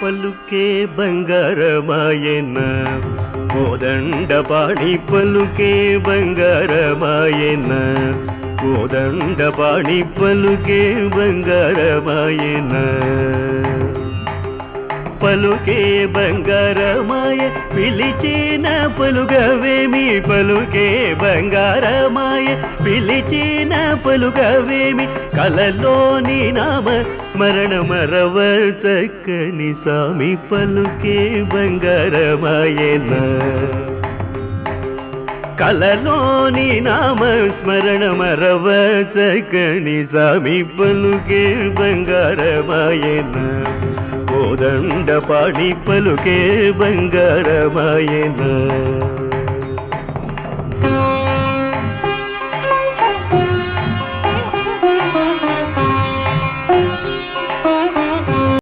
పలుకే బంగారమాయన కోదండపాణి పలుకే బంగారమాయన కోదండపాణి పలుకే బంగారమాయన పలుకే బంగారమాయ పిలిచిన పలుగవేమి పలుకే బంగారమాయ పిలిచిన పలుగవేమి కలలోని నామ స్మరణ మరవ చక్కని స్వామి పలుకే బంగారమాయన కలలోని నామ స్మరణ మరవ చక్కని స్వామి పలుకే బంగారమాయన కోదండపాణి పలుకే బంగారమాయన